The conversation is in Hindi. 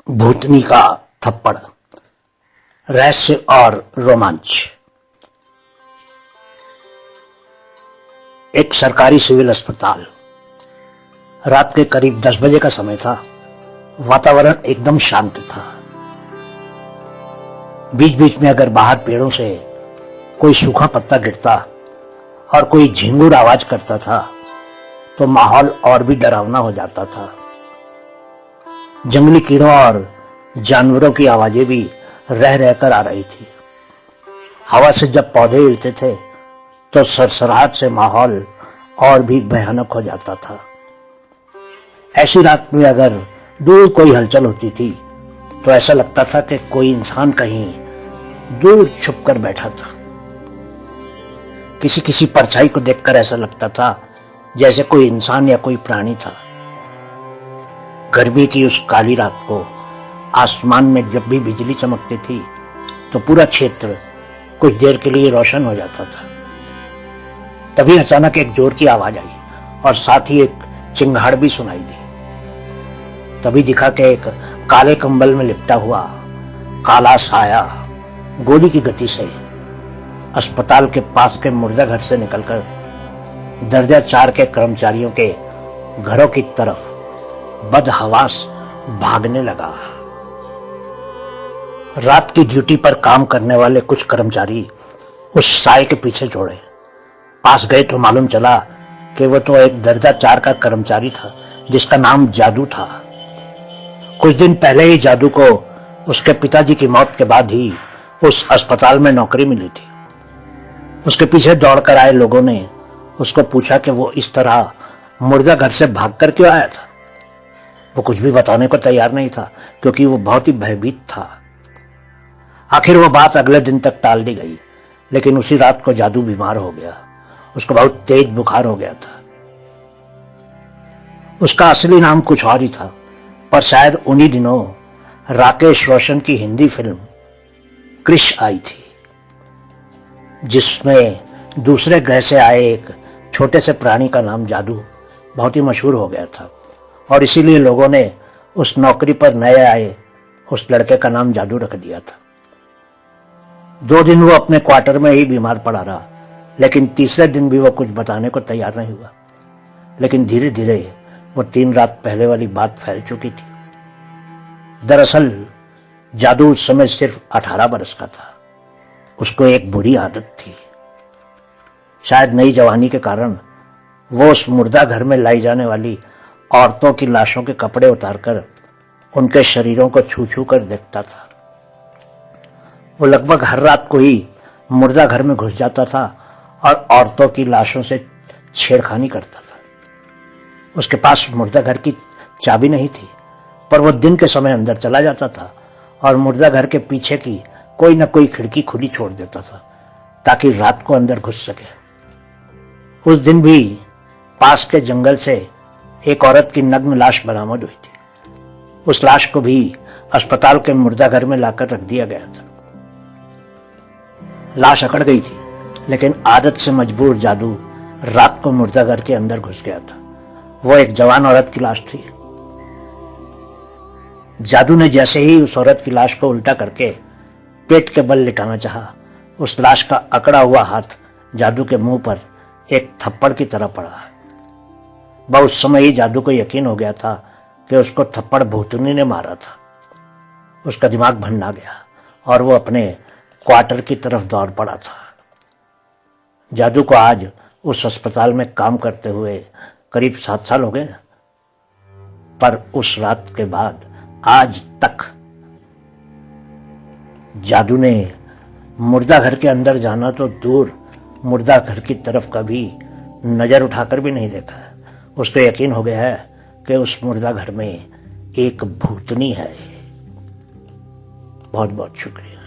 भूतनी का थप्पड़, रहस्य और रोमांच। एक सरकारी सिविल अस्पताल। रात के करीब 10 बजे का समय था। वातावरण एकदम शांत था। बीच बीच में अगर बाहर पेड़ों से कोई सूखा पत्ता गिरता और कोई झिंगुर आवाज करता था तो माहौल और भी डरावना हो जाता था। जंगली कीड़ों और जानवरों की आवाजें भी रह रहकर आ रही थी। हवा से जब पौधे हिलते थे तो सरसराहट से माहौल और भी भयानक हो जाता था। ऐसी रात में अगर दूर कोई हलचल होती थी तो ऐसा लगता था कि कोई इंसान कहीं दूर छुप कर बैठा था। किसी किसी परछाई को देखकर ऐसा लगता था जैसे कोई इंसान या कोई प्राणी था। गर्मी की उस काली रात को आसमान में जब भी बिजली चमकती थी तो पूरा क्षेत्र कुछ देर के लिए रोशन हो जाता था। तभी अचानक एक जोर की आवाज आई और साथ ही एक चिंगाड़ भी सुनाई दी। तभी दिखा कि एक काले कंबल में लिपटा हुआ काला साया गोली की गति से अस्पताल के पास के मुर्दा घर से निकलकर दर्जा 4 के कर्मचारियों के घरों की तरफ बदहवास भागने लगा। रात की ड्यूटी पर काम करने वाले कुछ कर्मचारी उस साए के पीछे दौड़े। पास गए तो मालूम चला कि वो तो एक दर्जा 4 का कर्मचारी था जिसका नाम जादू था। कुछ दिन पहले ही जादू को उसके पिताजी की मौत के बाद ही उस अस्पताल में नौकरी मिली थी। उसके पीछे दौड़कर आए लोगों ने उसको पूछा कि वो इस तरह मुर्दा घर से भागकर क्यों आया था। वो कुछ भी बताने को तैयार नहीं था क्योंकि वो बहुत ही भयभीत था। आखिर वो बात अगले दिन तक टाल दी गई, लेकिन उसी रात को जादू बीमार हो गया। उसको बहुत तेज बुखार हो गया था। उसका असली नाम कुछ और ही था, पर शायद उन्हीं दिनों राकेश रोशन की हिंदी फिल्म क्रिश आई थी जिसमें दूसरे ग्रह से आए एक छोटे से प्राणी का नाम जादू बहुत ही मशहूर हो गया था और इसीलिए लोगों ने उस नौकरी पर नए आए उस लड़के का नाम जादू रख दिया था। 2 दिन वो अपने क्वार्टर में ही बीमार पड़ा रहा, लेकिन तीसरे दिन भी वो कुछ बताने को तैयार नहीं हुआ। लेकिन धीरे धीरे वो 3 रात पहले वाली बात फैल चुकी थी। दरअसल जादू उस समय सिर्फ 18 बरस का था। उसको एक बुरी आदत थी। शायद नई जवानी के कारण वो उस मुर्दा घर में लाई जाने वाली औरतों की लाशों के कपड़े उतारकर उनके शरीरों को छू छू कर देखता था। वो लगभग हर रात को ही मुर्दा घर में घुस जाता था और औरतों की लाशों से छेड़खानी करता था। उसके पास मुर्दा घर की चाबी नहीं थी, पर वो दिन के समय अंदर चला जाता था और मुर्दा घर के पीछे की कोई न कोई खिड़की खुली छोड़ देता था ताकि रात को अंदर घुस सके। उस दिन भी पास के जंगल से एक औरत की नग्न लाश बरामद हुई थी। उस लाश को भी अस्पताल के मुर्दा घर में लाकर रख दिया गया था। लाश अकड़ गई थी, लेकिन आदत से मजबूर जादू रात को मुर्दा घर के अंदर घुस गया था। वो एक जवान औरत की लाश थी। जादू ने जैसे ही उस औरत की लाश को उल्टा करके पेट के बल लिटाना चाहा, उस लाश का अकड़ा हुआ हाथ जादू के मुंह पर एक थप्पड़ की तरह पड़ा। वह उस समय ही जादू को यकीन हो गया था कि उसको थप्पड़ भूतनी ने मारा था। उसका दिमाग भंना गया और वो अपने क्वार्टर की तरफ दौड़ पड़ा था। जादू को आज उस अस्पताल में काम करते हुए करीब 7 साल हो गए, पर उस रात के बाद आज तक जादू ने मुर्दा घर के अंदर जाना तो दूर, मुर्दा घर की तरफ कभी नजर उठाकर भी नहीं देखा। उसको यकीन हो गया है कि उस मुर्दा घर में एक भूतनी है। बहुत बहुत शुक्रिया।